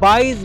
22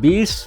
20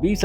20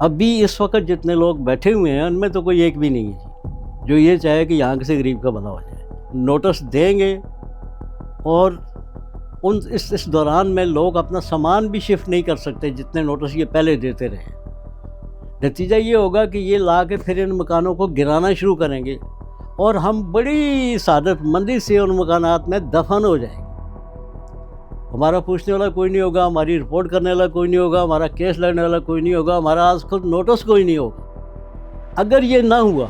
ابھی اس وقت جتنے لوگ بیٹھے ہوئے ہیں ان میں تو کوئی ایک بھی نہیں ہے جی جو یہ چاہے کہ یہاں سے غریب کا بھلا ہو جائے. نوٹس دیں گے اور اس دوران میں لوگ اپنا سامان بھی شفٹ نہیں کر سکتے جتنے نوٹس یہ پہلے دیتے رہے. نتیجہ یہ ہوگا کہ یہ لا کے پھر ان مکانوں کو گرانا شروع کریں گے اور ہم بڑی سعادت مندی سے ان مکانات میں دفن ہو جائیں گے. ہمارا پوچھنے والا کوئی نہیں ہوگا, ہماری رپورٹ کرنے والا کوئی نہیں ہوگا, ہمارا کیس لڑنے والا کوئی نہیں ہوگا, ہمارا آج خود نوٹس کوئی نہیں ہوگا. اگر یہ نہ ہوا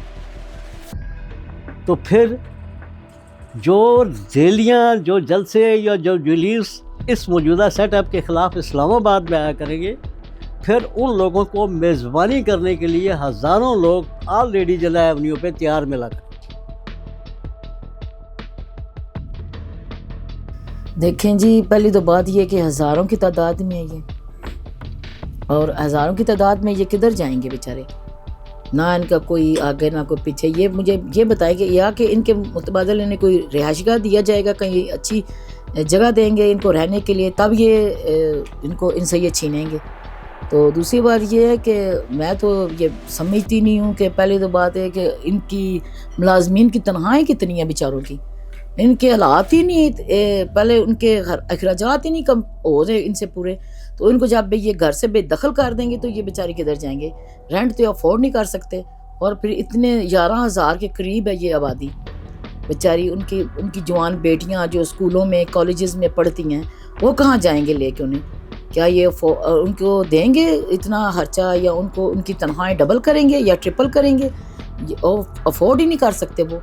تو پھر جو ریلیاں, جو جلسے یا جو جلیس اس موجودہ سیٹ اپ کے خلاف اسلام آباد میں آیا کریں گے, پھر ان لوگوں کو میزبانی کرنے کے لیے ہزاروں لوگ آلریڈی جلائے ایونیو پہ تیار ملا کر. دیکھیں جی, پہلی تو بات یہ کہ ہزاروں کی تعداد میں ہے یہ, اور ہزاروں کی تعداد میں یہ کدھر جائیں گے بیچارے, نہ ان کا کوئی آگے نہ کوئی پیچھے. یہ مجھے یہ بتائیں کہ یا کہ ان کے متبادل انہیں کوئی رہائش گاہ دیا جائے گا, کہیں اچھی جگہ دیں گے ان کو رہنے کے لیے, تب یہ ان سے یہ چھینیں گے. تو دوسری بات یہ ہے کہ میں تو یہ سمجھتی نہیں ہوں کہ پہلی تو بات ہے کہ ان کی ملازمین کی تنخواہیں کتنی ہیں بیچاروں کی, ان کے حالات ہی نہیں, پہلے ان کے اخراجات ہی نہیں کم ہو رہے ان سے پورے. تو ان کو جب یہ گھر سے بے دخل کر دیں گے تو یہ بیچارے کدھر جائیں گے, رینٹ تو افورڈ نہیں کر سکتے. اور پھر اتنے 11,000 کے قریب ہے یہ آبادی بیچاری, ان کی جوان بیٹیاں جو اسکولوں میں کالجز میں پڑھتی ہیں وہ کہاں جائیں گے لے کے انہیں؟ کیا یہ ان کو دیں گے اتنا خرچہ, یا ان کی تنخواہیں ڈبل کریں گے یا ٹرپل کریں گے؟ افورڈ ہی نہیں کر سکتے وہ.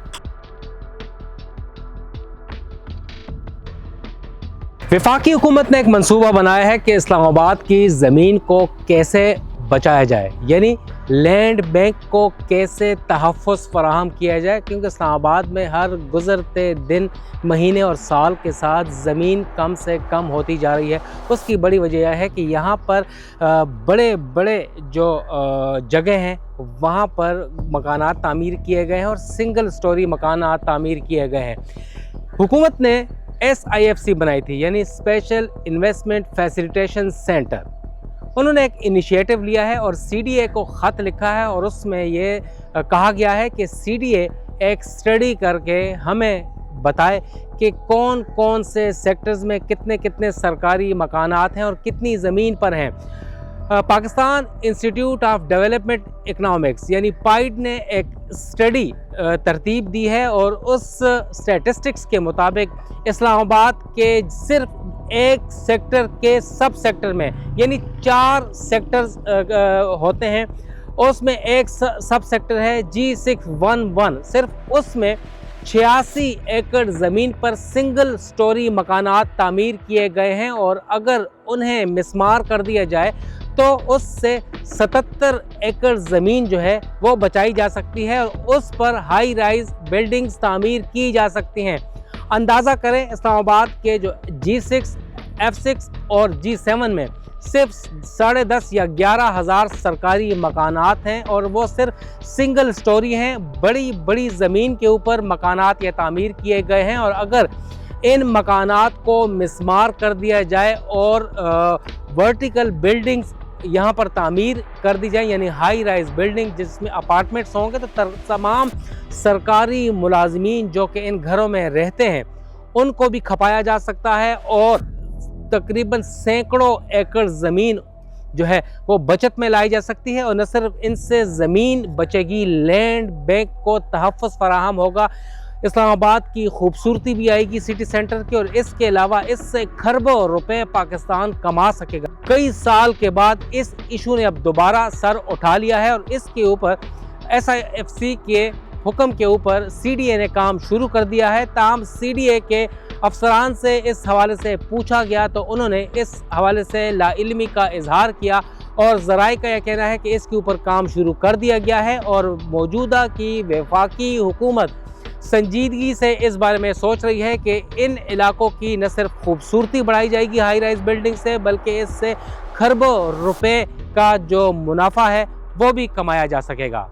وفاقی حکومت نے ایک منصوبہ بنایا ہے کہ اسلام آباد کی زمین کو کیسے بچایا جائے, یعنی لینڈ بینک کو کیسے تحفظ فراہم کیا جائے, کیونکہ اسلام آباد میں ہر گزرتے دن, مہینے اور سال کے ساتھ زمین کم سے کم ہوتی جا رہی ہے. اس کی بڑی وجہ یہ ہے کہ یہاں پر بڑے بڑے جو جگہ ہیں وہاں پر مکانات تعمیر کیے گئے ہیں اور سنگل سٹوری مکانات تعمیر کیے گئے ہیں. حکومت نے SIFC بنائی تھی, یعنی اسپیشل انویسٹمنٹ فیسیلیٹیشن سینٹر. انہوں نے ایک انیشیٹو لیا ہے اور CDA کو خط لکھا ہے اور اس میں یہ کہا گیا ہے کہ CDA ایک اسٹڈی کر کے ہمیں بتائے کہ کون کون سے سیکٹرز میں کتنے کتنے سرکاری مکانات ہیں اور کتنی زمین پر ہیں. Pakistan institute of development economics یعنی پائڈ نے ایک اسٹڈی ترتیب دی ہے اور اس اسٹیٹسٹکس کے مطابق اسلام آباد کے صرف ایک سیکٹر کے سب سیکٹر میں, یعنی 4 سیکٹرز ہوتے ہیں, اس میں ایک سب سیکٹر ہے G611, صرف اس میں 86 ایکڑ زمین پر سنگل سٹوری مکانات تعمیر کیے گئے ہیں, اور اگر انہیں مسمار کر دیا جائے تو اس سے 77 ایکڑ زمین جو ہے وہ بچائی جا سکتی ہے اور اس پر ہائی رائز بلڈنگز تعمیر کی جا سکتی ہیں. اندازہ کریں اسلام آباد کے جو G6, F6 اور G7 میں صرف 10.5 یا 11,000 سرکاری مکانات ہیں اور وہ صرف سنگل سٹوری ہیں. بڑی بڑی زمین کے اوپر مکانات یہ تعمیر کیے گئے ہیں, اور اگر ان مکانات کو مسمار کر دیا جائے اور ورٹیکل بلڈنگز یہاں پر تعمیر کر دی جائیں, یعنی ہائی رائز بلڈنگ جس میں اپارٹمنٹس ہوں گے, تو تمام سرکاری ملازمین جو کہ ان گھروں میں رہتے ہیں ان کو بھی کھپایا جا سکتا ہے, اور تقریباً سینکڑوں ایکڑ زمین جو ہے وہ بچت میں لائی جا سکتی ہے. اور نہ صرف ان سے زمین بچے گی, لینڈ بینک کو تحفظ فراہم ہوگا, اسلام آباد کی خوبصورتی بھی آئے گی سٹی سینٹر کی, اور اس کے علاوہ اس سے کھربوں روپے پاکستان کما سکے گا. کئی سال کے بعد اس ایشو نے اب دوبارہ سر اٹھا لیا ہے اور اس کے اوپر SIFC کے حکم کے اوپر CDA نے کام شروع کر دیا ہے. تاہم CDA کے افسران سے اس حوالے سے پوچھا گیا تو انہوں نے اس حوالے سے لا علمی کا اظہار کیا, اور ذرائع کا یہ کہنا ہے کہ اس کے اوپر کام شروع کر دیا گیا ہے, اور موجودہ کی وفاقی حکومت سنجیدگی سے اس بارے میں سوچ رہی ہے کہ ان علاقوں کی نہ صرف خوبصورتی بڑھائی جائے گی ہائی رائز بلڈنگ سے, بلکہ اس سے کھربوں روپے کا جو منافع ہے وہ بھی کمایا جا سکے گا.